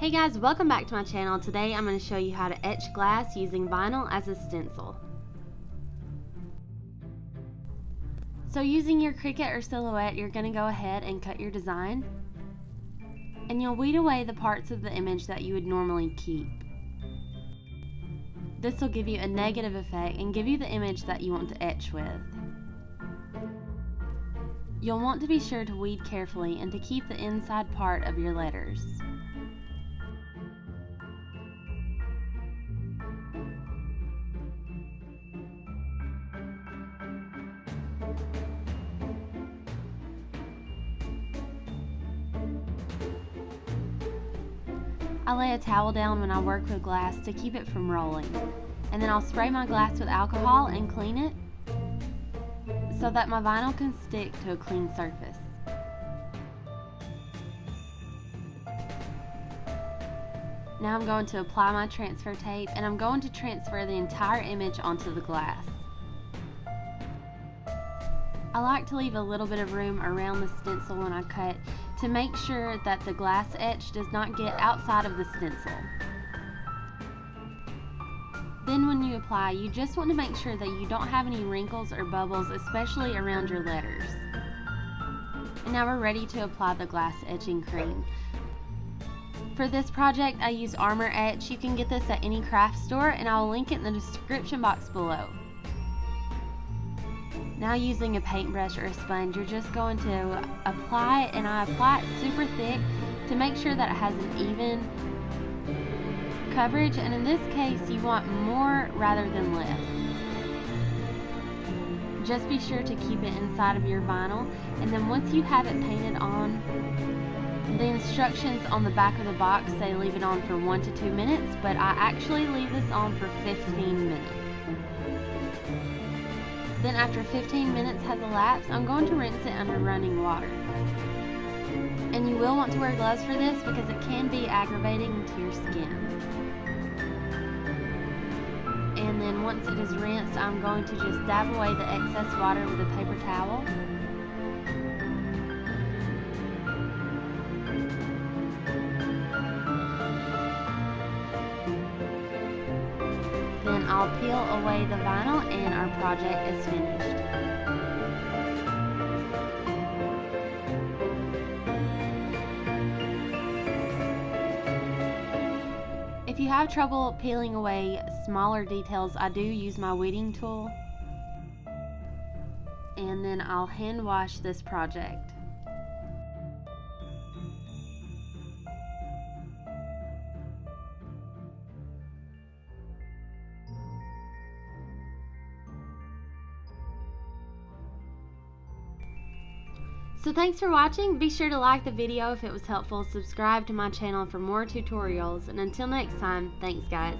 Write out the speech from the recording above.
Hey guys, welcome back to my channel. Today I'm going to show you how to etch glass using vinyl as a stencil. So using your Cricut or Silhouette, you're going to go ahead and cut your design. And you'll weed away the parts of the image that you would normally keep. This will give you a negative effect and give you the image that you want to etch with. You'll want to be sure to weed carefully and to keep the inside part of your letters. I lay a towel down when I work with glass to keep it from rolling, and then I'll spray my glass with alcohol and clean it so that my vinyl can stick to a clean surface. Now I'm going to apply my transfer tape, and I'm going to transfer the entire image onto the glass. I like to leave a little bit of room around the stencil when I cut to make sure that the glass etch does not get outside of the stencil. Then when you apply, you just want to make sure that you don't have any wrinkles or bubbles, especially around your letters. And now we're ready to apply the glass etching cream. For this project I use Armor Etch. You can get this at any craft store, and I will link it in the description box below. Now using a paintbrush or a sponge, you're just going to apply it, and I apply it super thick to make sure that it has an even coverage, and in this case you want more rather than less. Just be sure to keep it inside of your vinyl, and then once you have it painted on, the instructions on the back of the box say leave it on for 1 to 2 minutes, but I actually leave this on for 15 minutes. Then after 15 minutes has elapsed, I'm going to rinse it under running water. And you will want to wear gloves for this because it can be aggravating to your skin. And then once it is rinsed, I'm going to just dab away the excess water with a paper towel. Then I'll peel away the vinyl and our project is finished. If you have trouble peeling away smaller details, I do use my weeding tool. And then I'll hand wash this project. So thanks for watching. Be sure to like the video if it was helpful, subscribe to my channel for more tutorials, and until next time, thanks guys.